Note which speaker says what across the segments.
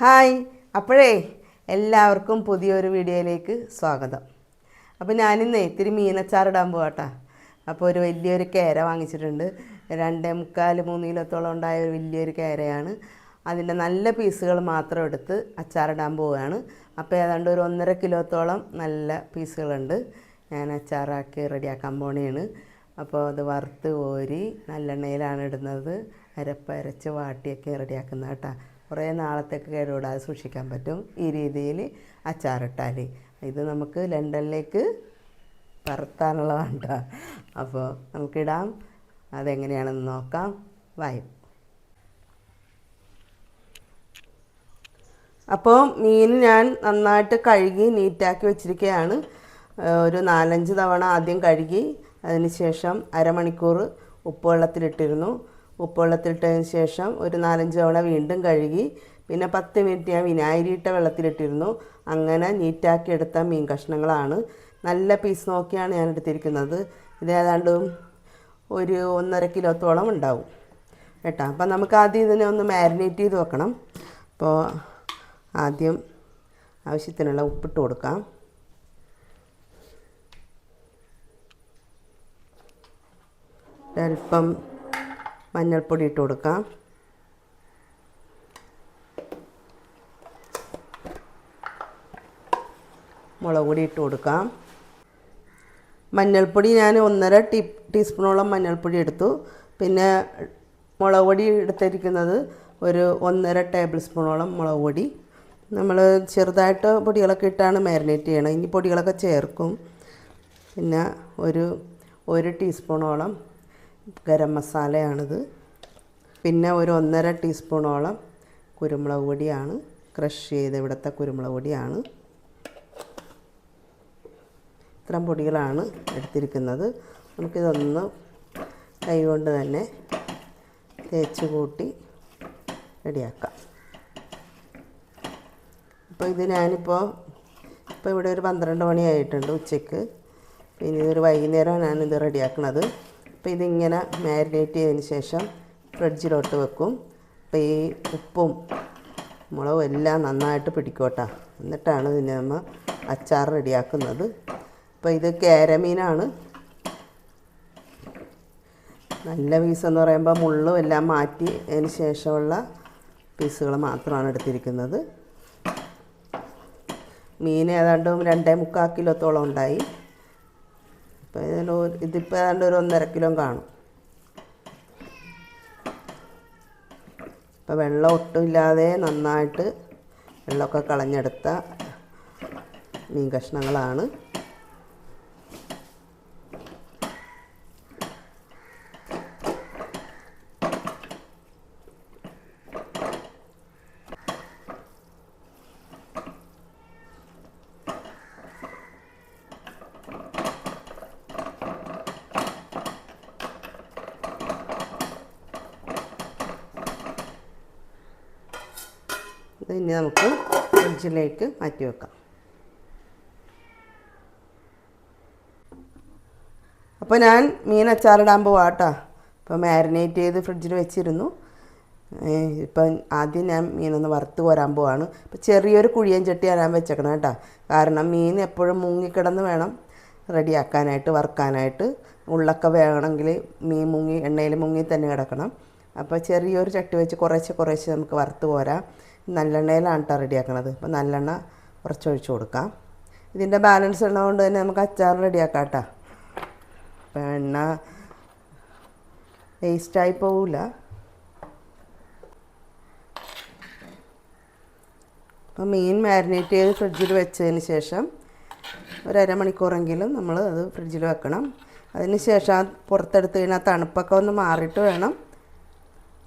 Speaker 1: Hi. അപ്പോഴേ എല്ലാവർക്കും പുതിയൊരു വീഡിയോയിലേക്ക് സ്വാഗതം. അപ്പോൾ ഞാനിന്ന് ഇത്തിരി മീനച്ചാറിടാൻ പോവാട്ടാ. അപ്പോൾ ഒരു വലിയൊരു കേര വാങ്ങിച്ചിട്ടുണ്ട്. 2.75-3 കിലോത്തോളം ഉണ്ടായ ഒരു വലിയൊരു കേരയാണ്. അതിൻ്റെ നല്ല പീസുകൾ മാത്രം എടുത്ത് അച്ചാറിടാൻ പോവുകയാണ്. അപ്പോൾ ഏതാണ്ട് ഒരു 1.5 കിലോത്തോളം നല്ല പീസുകളുണ്ട്. ഞാൻ അച്ചാറാക്കി റെഡിയാക്കാൻ പോണേണ്. അപ്പോൾ അത് വറുത്ത് കോരി നല്ലെണ്ണയിലാണ് ഇടുന്നത്. അരച്ച് വാട്ടിയൊക്കെ റെഡിയാക്കുന്നത് കേട്ടോ. കുറേ നാളത്തേക്ക് കേടുകൂടാതെ സൂക്ഷിക്കാൻ പറ്റും ഈ രീതിയിൽ അച്ചാറിട്ടാൽ. ഇത് നമുക്ക് ലണ്ടനിലേക്ക് പറത്താനുള്ളതാണ് കേട്ടോ. അപ്പോൾ നമുക്കിടാം. അതെങ്ങനെയാണെന്ന് നോക്കാം. വായും. അപ്പോൾ മീൻ ഞാൻ നന്നായിട്ട് കഴുകി നീറ്റാക്കി വെച്ചിരിക്കുകയാണ്. ഒരു 4-5 തവണ ആദ്യം കഴുകി, അതിന് ശേഷം അരമണിക്കൂർ ഉപ്പുവെള്ളത്തിലിട്ടിരുന്നു. ഉപ്പുവെള്ളത്തിലിട്ടതിന് ശേഷം ഒരു 4-5 തവണ വീണ്ടും കഴുകി, പിന്നെ 10 മിനിറ്റ് ഞാൻ വിനാഗിരിയിട്ട വെള്ളത്തിലിട്ടിരുന്നു. അങ്ങനെ നീറ്റാക്കി എടുത്ത മീൻ കഷ്ണങ്ങളാണ്. നല്ല പീസ് നോക്കിയാണ് ഞാൻ എടുത്തിരിക്കുന്നത്. ഇത് ഏതാണ്ട് ഒരു 1.5 കിലോത്തോളം ഉണ്ടാവും കേട്ടോ. അപ്പം നമുക്ക് ആദ്യം ഇതിനെ ഒന്ന് മാരിനേറ്റ് ചെയ്ത് വെക്കണം. അപ്പോൾ ആദ്യം ആവശ്യത്തിനുള്ള ഉപ്പിട്ട് കൊടുക്കാം. അല്പം മഞ്ഞൾപ്പൊടി ഇട്ട് കൊടുക്കാം. മുളക് പൊടി ഇട്ട് കൊടുക്കാം. മഞ്ഞൾപ്പൊടി ഞാൻ 1.5 ടീസ്പൂണോളം മഞ്ഞൾപ്പൊടി എടുത്തു. പിന്നെ മുളക് പൊടി എടുത്തിരിക്കുന്നത് ഒരു 1.5 ടേബിൾ സ്പൂണോളം മുളക് പൊടി. നമ്മൾ ചെറുതായിട്ട് പൊടികളൊക്കെ ഇട്ടാണ് മാരിനേറ്റ് ചെയ്യണം. ഇനി പൊടികളൊക്കെ ചേർക്കും. പിന്നെ ഒരു ടീസ്പൂണോളം ഗരം മസാലയാണിത്. പിന്നെ ഒരു 1.5 ടീസ്പൂണോളം കുരുമുളക് പൊടിയാണ്, ക്രഷ് ചെയ്ത് ഇവിടുത്തെ കുരുമുളക് പൊടിയാണ്. ഇത്രയും പൊടികളാണ് എടുത്തിരിക്കുന്നത്. നമുക്കിതൊന്ന് കൈ കൊണ്ട് തന്നെ തേച്ച് കൂട്ടി റെഡിയാക്കാം. അപ്പോൾ ഇത് ഞാനിപ്പോൾ ഇവിടെ ഒരു 12 മണിയായിട്ടുണ്ട് ഉച്ചയ്ക്ക്. പിന്നെ ഒരു വൈകുന്നേരം ഞാനിത് റെഡിയാക്കണത്. അപ്പോൾ ഇതിങ്ങനെ മാരിനേറ്റ് ചെയ്തതിന് ശേഷം ഫ്രിഡ്ജിലോട്ട് വെക്കും. അപ്പോൾ ഈ ഉപ്പും മുളകും എല്ലാം നന്നായിട്ട് പിടിക്കോട്ടാ. എന്നിട്ടാണ് ഇതിനെ നമ്മൾ അച്ചാർ റെഡിയാക്കുന്നത്. അപ്പോൾ ഇത് കേരമീനാണ്. നല്ല പീസെന്ന് പറയുമ്പോൾ മുള്ളും എല്ലാം മാറ്റി അതിന് ശേഷമുള്ള പീസുകൾ മാത്രമാണ് എടുത്തിരിക്കുന്നത്. മീൻ ഏതാണ്ട് 2.25 കിലോത്തോളം ഉണ്ടായി. അപ്പോൾ ഇതിപ്പോൾ ഏതാണ്ട് ഒരു 1.5 കിലോ കാണും. അപ്പോൾ വെള്ളം ഒട്ടും ഇല്ലാതെ നന്നായിട്ട് വെള്ളമൊക്കെ കളഞ്ഞെടുത്ത മീൻ കഷ്ണങ്ങളാണ്. ഇനി നമുക്ക് ഫ്രിഡ്ജിലേക്ക് മാറ്റി വെക്കാം. അപ്പോൾ ഞാൻ മീൻ അച്ചാറിടാൻ പോവാം കേട്ടോ. അപ്പോൾ മാരിനേറ്റ് ചെയ്ത് ഫ്രിഡ്ജിൽ വെച്ചിരുന്നു. ഇപ്പം ആദ്യം ഞാൻ മീനൊന്ന് വറുത്ത് കോരാൻ പോവാണ്. ഇപ്പോൾ ചെറിയൊരു കുഴിയൻ ചട്ടിയാണ് ഞാൻ വെച്ചേക്കണം കേട്ടോ. കാരണം മീൻ എപ്പോഴും മുങ്ങിക്കിടന്ന് വേണം റെഡിയാക്കാനായിട്ട്, വറുക്കാനായിട്ട്. ഉള്ളൊക്കെ വേണമെങ്കിൽ മീൻ എണ്ണയിൽ മുങ്ങി തന്നെ കിടക്കണം. അപ്പോൾ ചെറിയൊരു ചട്ടി വെച്ച് കുറേശ്ശെ നമുക്ക് വറുത്ത് കോരാം. നല്ലെണ്ണയിലാണ് കേട്ടോ റെഡിയാക്കണത്. അപ്പോൾ നല്ലെണ്ണ കുറച്ചൊഴിച്ച് കൊടുക്കാം. ഇതിൻ്റെ ബാലൻസ് എണ്ണ കൊണ്ട് തന്നെ നമുക്ക് അച്ചാർ റെഡിയാക്കാം കേട്ടോ. അപ്പോൾ എണ്ണ വേസ്റ്റായി പോവില്ല. അപ്പോൾ മീൻ മാരിനേറ്റ് ചെയ്ത് ഫ്രിഡ്ജിൽ വെച്ചതിന് ശേഷം ഒരു അരമണിക്കൂറെങ്കിലും നമ്മൾ അത് ഫ്രിഡ്ജിൽ വെക്കണം. അതിന് ശേഷം പുറത്തെടുത്ത് കഴിഞ്ഞാൽ തണുപ്പൊക്കെ ഒന്ന് മാറിയിട്ട് വേണം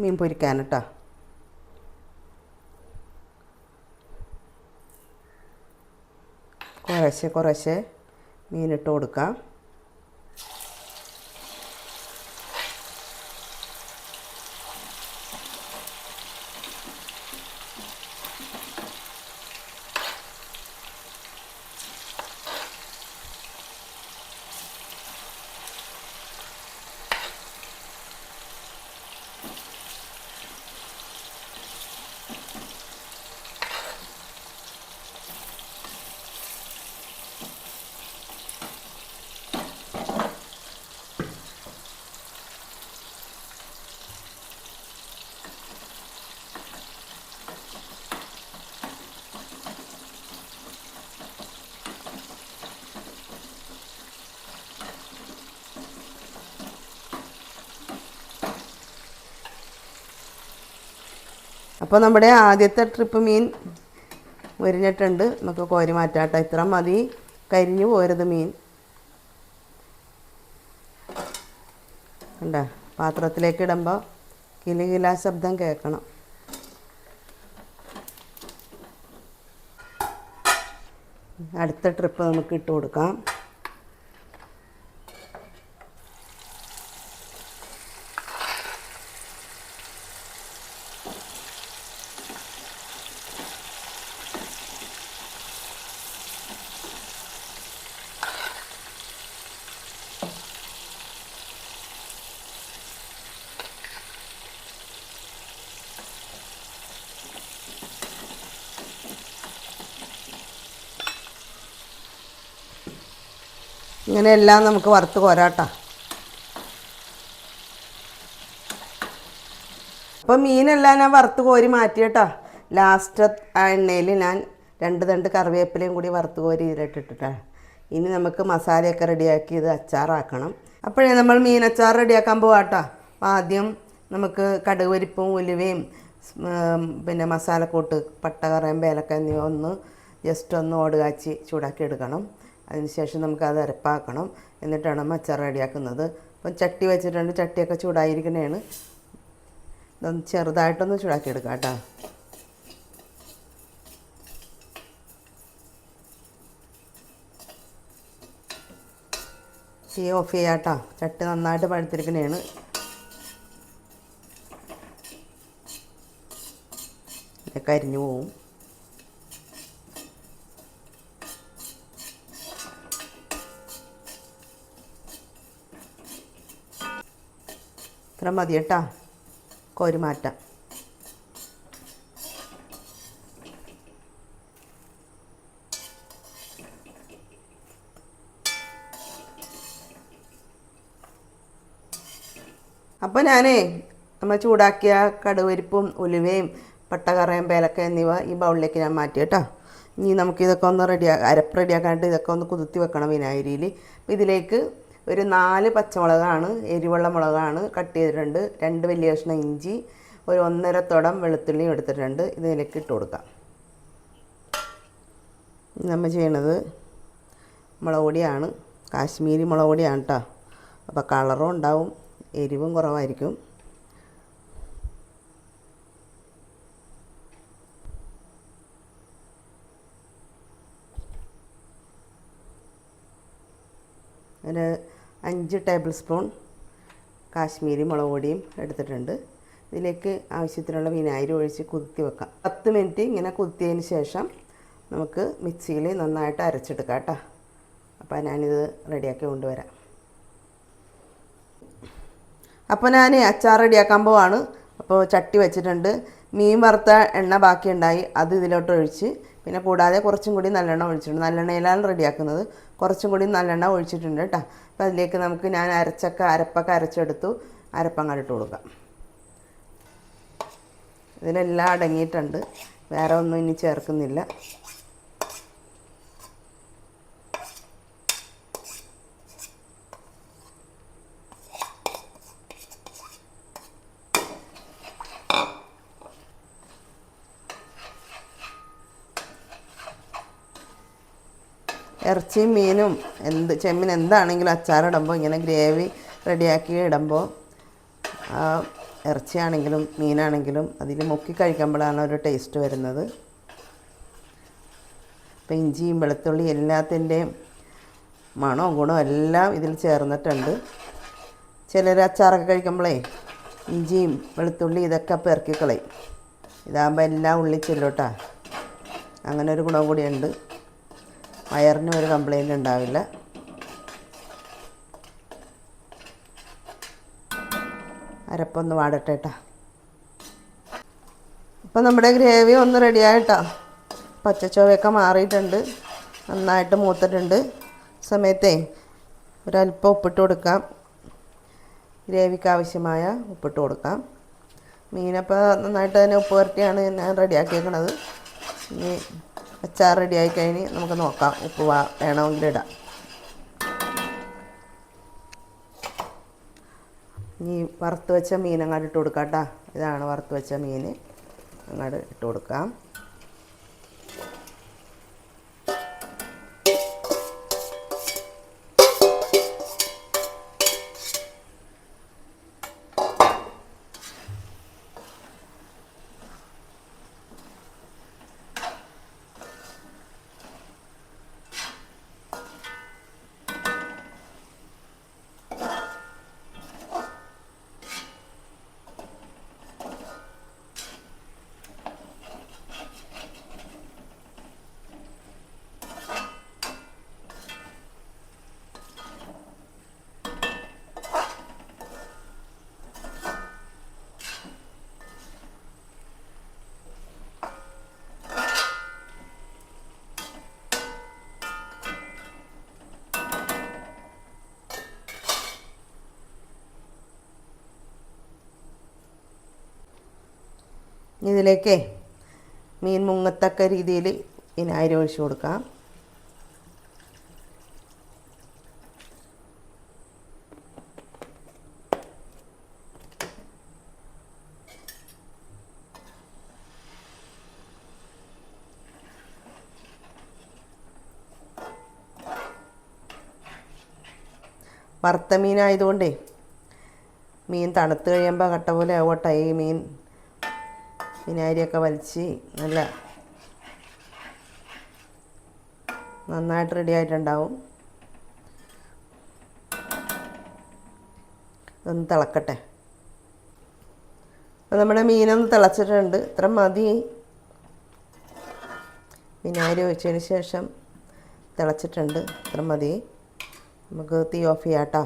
Speaker 1: മീൻ പൊരിക്കാൻ കേട്ടോ. കുറേശ്ശെ മീനിട്ട് കൊടുക്കാം. അപ്പോൾ നമ്മുടെ ആദ്യത്തെ ട്രിപ്പ് മീൻ മുരിഞ്ഞിട്ടുണ്ട്. നമുക്ക് കോരി മാറ്റാട്ടോ. ഇത്ര മതി, കരിഞ്ഞു പോരുത് മീൻ. കണ്ടോ, പാത്രത്തിലേക്ക് ഇടുമ്പോൾ കിലുകിലാ ശബ്ദം കേൾക്കണം. അടുത്ത ട്രിപ്പ് നമുക്ക് ഇട്ട് കൊടുക്കാം. ഇങ്ങനെയെല്ലാം നമുക്ക് വറുത്ത് കോരാട്ടോ. അപ്പോൾ മീനെല്ലാം ഞാൻ വറുത്ത് കോരി മാറ്റിയിട്ടോ. ലാസ്റ്റ് ആ എണ്ണയിൽ ഞാൻ 2 തണ്ട് കറിവേപ്പിലയും കൂടി വറുത്ത് കോരി ഇതിലിട്ടിട്ടാണ്. ഇനി നമുക്ക് മസാലയൊക്കെ റെഡിയാക്കി ഇത് അച്ചാറാക്കണം. അപ്പോഴേ നമ്മൾ മീനച്ചാർ റെഡിയാക്കാൻ പോവാട്ടോ. ആദ്യം നമുക്ക് കടുക് പരിപ്പും ഉലുവയും പിന്നെ മസാലക്കൂട്ട് പട്ട കറയും ഏലക്ക എന്നിവ ജസ്റ്റ് ഒന്ന് ഓടുകാച്ചി ചൂടാക്കി എടുക്കണം. അതിനുശേഷം നമുക്കത് അരപ്പാക്കണം. എന്നിട്ടാണ് അച്ചാർ റെഡിയാക്കുന്നത്. അപ്പം ചട്ടി വെച്ചിട്ടുണ്ട്. ചട്ടിയൊക്കെ ചൂടായിരിക്കണേണ്. ഇതൊന്ന് ചെറുതായിട്ടൊന്ന് ചൂടാക്കി എടുക്കാം കേട്ടോ. തീ ഓഫ് ചെയ്യാം കേട്ടോ. ചട്ടി നന്നായിട്ട് പഴുത്തിരിക്കണേണ്. കരിഞ്ഞു പോവും. ഇത്ര മതി കേട്ടോ. കോരി മാറ്റാം. അപ്പോൾ നമ്മൾ ചൂടാക്കിയ കടുവരിപ്പും ഉലുവയും പട്ടകറയും ഏലക്ക എന്നിവ ഈ ബൗളിലേക്ക് ഞാൻ മാറ്റി കേട്ടോ. ഇനി നമുക്കിതൊക്കെ ഒന്ന് അരപ്പ് റെഡിയാക്കാനായിട്ട് ഇതൊക്കെ ഒന്ന് കുതിർത്തി വെക്കണം വിനാഗിരിയിൽ. അപ്പോൾ ഇതിലേക്ക് ഒരു 4 പച്ചമുളകാണ്, എരിവുള്ള മുളകാണ് കട്ട് ചെയ്തിട്ടുണ്ട്. 2 വലിയ കഷ്ണം ഇഞ്ചി, ഒരു 1.5 തുടം വെളുത്തുള്ളിയും എടുത്തിട്ടുണ്ട്. ഇതിലേക്ക് ഇട്ട് കൊടുക്കാം. നമ്മൾ ചെയ്യണത് മുളക് പൊടിയാണ്, കാശ്മീരി മുളക് പൊടിയാണ് കേട്ടോ. അപ്പോൾ കളറും ഉണ്ടാവും, എരിവും കുറവായിരിക്കും. ഒരു 5 ടേബിൾ സ്പൂൺ കാശ്മീരി മുളക് പൊടിയും എടുത്തിട്ടുണ്ട്. ഇതിലേക്ക് ആവശ്യത്തിനുള്ള വിനാഗിരി ഒഴിച്ച് കുതിർത്തി വെക്കാം. 10 മിനിറ്റ് ഇങ്ങനെ കുതിർത്തിയതിന് ശേഷം നമുക്ക് മിക്സിയിൽ നന്നായിട്ട് അരച്ചെടുക്കാം കേട്ടോ. അപ്പോൾ ഞാനിത് റെഡിയാക്കി കൊണ്ടുവരാം. അപ്പോൾ ഞാൻ അച്ചാർ റെഡിയാക്കാൻ പോവാണ്. അപ്പോൾ ചട്ടി വെച്ചിട്ടുണ്ട്. മീൻ വറുത്ത എണ്ണ ബാക്കിയുണ്ടായി, അത് ഇതിലോട്ട് ഒഴിച്ച്, പിന്നെ കൂടാതെ കുറച്ചും കൂടി നല്ലെണ്ണ ഒഴിച്ചിട്ടുണ്ട്. നല്ലെണ്ണയിലാണ് റെഡിയാക്കുന്നത്. കുറച്ചും കൂടി നല്ലെണ്ണ ഒഴിച്ചിട്ടുണ്ട് കേട്ടോ. അപ്പോൾ അതിലേക്ക് നമുക്ക് ഞാൻ അരപ്പൊക്കെ അരച്ചെടുത്തു. അരപ്പങ്ങോട്ട് ഇട്ട് കൊടുക്കാം. ഇതിലെല്ലാം അടങ്ങിയിട്ടുണ്ട്. വേറെ ഒന്നും ഇനി ചേർക്കുന്നില്ല. ഇറച്ചിയും മീനും ചെമ്മീൻ എന്താണെങ്കിലും അച്ചാറിടുമ്പോൾ ഇങ്ങനെ ഗ്രേവി റെഡിയാക്കി ഇടുമ്പോൾ ഇറച്ചിയാണെങ്കിലും മീനാണെങ്കിലും അതിൽ മുക്കി കഴിക്കുമ്പോഴാണ് ഒരു ടേസ്റ്റ് വരുന്നത്. അപ്പോൾ ഇഞ്ചിയും വെളുത്തുള്ളി എല്ലാത്തിൻ്റെയും മണവും ഗുണവും എല്ലാം ഇതിൽ ചേർന്നിട്ടുണ്ട്. ചിലർ അച്ചാറൊക്കെ കഴിക്കുമ്പോഴേ ഇഞ്ചിയും വെളുത്തുള്ളി ഇതൊക്കെ പെറുക്കി കളയും. ഇതാകുമ്പോൾ എല്ലാം ഉള്ളി ചെല്ലോട്ടാ. അങ്ങനെ ഒരു ഗുണം കൂടിയുണ്ട്. വയറിന് ഒരു കംപ്ലൈൻറ്റ് ഉണ്ടാവില്ല. അരപ്പൊന്ന് വാടട്ടെ കേട്ടോ. അപ്പോൾ നമ്മുടെ ഗ്രേവി ഒന്ന് റെഡിയായിട്ടോ. പച്ചച്ചോവയൊക്കെ മാറിയിട്ടുണ്ട്, നന്നായിട്ട് മൂത്തിട്ടുണ്ട്. സമയത്തേ ഒരല്പം ഉപ്പിട്ട് കൊടുക്കാം. ഗ്രേവിക്ക് ആവശ്യമായ ഉപ്പിട്ട് കൊടുക്കാം. മീനപ്പോൾ നന്നായിട്ട് തന്നെ ഉപ്പ് പുരട്ടിയാണ് ഞാൻ റെഡിയാക്കിയേക്കണത്. ഇനി അച്ചാർ റെഡിയായി കഴിഞ്ഞ് നമുക്ക് നോക്കാം, ഉപ്പ് വേണമെങ്കിൽ ഇടാം. ഇനി വറുത്ത് വെച്ച മീനങ്ങാട്ട് ഇട്ട് കൊടുക്കാം കേട്ടോ. ഇതാണ് വറുത്ത് വെച്ച മീൻ. അങ്ങോട്ട് ഇട്ട് കൊടുക്കാം. ഇതിലേക്ക് മീൻ മുങ്ങത്തക്ക രീതിയിൽ വിനാഗിരി ഒഴിച്ച് കൊടുക്കാം. വറുത്ത മീനായതുകൊണ്ടേ മീൻ തണുത്ത് കഴിയുമ്പോൾ കട്ട പോലെ ആവട്ടെ. ഈ മീൻ വിനാഗിരിയൊക്കെ വലിച്ച് നന്നായിട്ട് റെഡി ആയിട്ടുണ്ടാവും. ഒന്ന് തിളക്കട്ടെ. അപ്പോൾ നമ്മുടെ മീനൊന്ന് തിളച്ചിട്ടുണ്ട്. ഇത്ര മതി. വിനാഗിരി ഒഴിച്ചതിന് ശേഷം തിളച്ചിട്ടുണ്ട്. ഇത്ര മതി. നമുക്ക് തീ ഓഫ് ചെയ്യാം കേട്ടോ.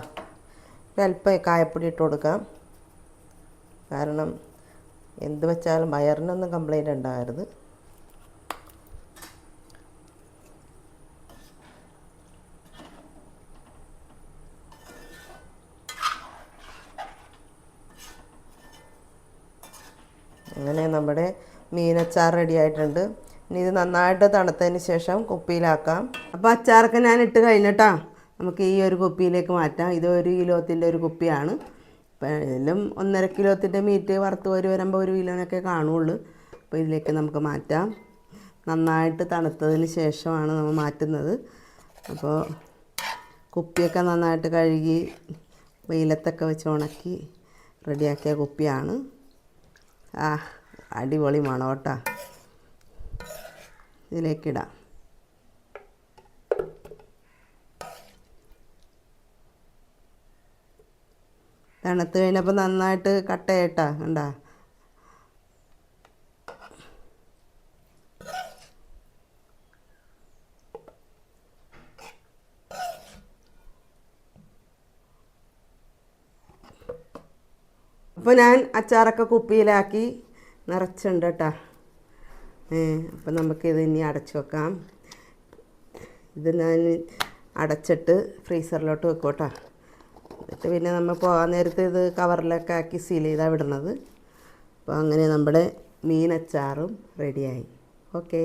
Speaker 1: ഒരല്പം കായപ്പൊടി ഇട്ട് കൊടുക്കാം. കാരണം എന്ത് വെച്ചാലും വയറിനൊന്നും കംപ്ലൈൻറ്റ് ഉണ്ടാകരുത്. അങ്ങനെ നമ്മുടെ മീനച്ചാർ റെഡി ആയിട്ടുണ്ട്. ഇനി ഇത് നന്നായിട്ട് തണുത്തതിന് ശേഷം കുപ്പിയിലാക്കാം. അപ്പോൾ അച്ചാറൊക്കെ ഞാൻ ഇട്ട് കഴിഞ്ഞിട്ടാ നമുക്ക് ഈ ഒരു കുപ്പിയിലേക്ക് മാറ്റാം. ഇത് 1 കിലോത്തിൻ്റെ ഒരു കുപ്പിയാണ്. എല്ലാം 1.5 കിലോത്തിൻ്റെ മീറ്റ് വറുത്ത് വരുമ്പോൾ 1 കിലോനൊക്കെ കാണുള്ളൂ. അപ്പോൾ ഇതിലേക്ക് നമുക്ക് മാറ്റാം. നന്നായിട്ട് തണുത്തതിന് ശേഷമാണ് നമ്മൾ മാറ്റുന്നത്. അപ്പോൾ കുപ്പിയൊക്കെ നന്നായിട്ട് കഴുകി വെയിലത്തൊക്കെ വെച്ച് ഉണക്കി റെഡിയാക്കിയ കുപ്പിയാണ്. അടിപൊളി മണം കേട്ടോ. ഇതിലേക്കിടാം. തണുത്ത് കഴിഞ്ഞപ്പോൾ നന്നായിട്ട് കട്ടയായിട്ടാ കണ്ടാ. അപ്പോൾ ഞാൻ അച്ചാറൊക്കെ കുപ്പിയിലാക്കി നിറച്ചുണ്ട് കേട്ടോ. അപ്പം നമുക്കിത് ഇനി അടച്ചു വെക്കാം. ഇത് ഞാൻ അടച്ചിട്ട് ഫ്രീസറിലോട്ട് വെക്കും കേട്ടോ. എന്നിട്ട് പിന്നെ നമ്മൾ പോകാൻ നേരത്ത് ഇത് കവറിലൊക്കെ ആക്കി സീൽ ചെയ്താണ് വിടുന്നത്. അപ്പോൾ അങ്ങനെ നമ്മുടെ മീനച്ചാറും റെഡിയായി. ഓക്കെ.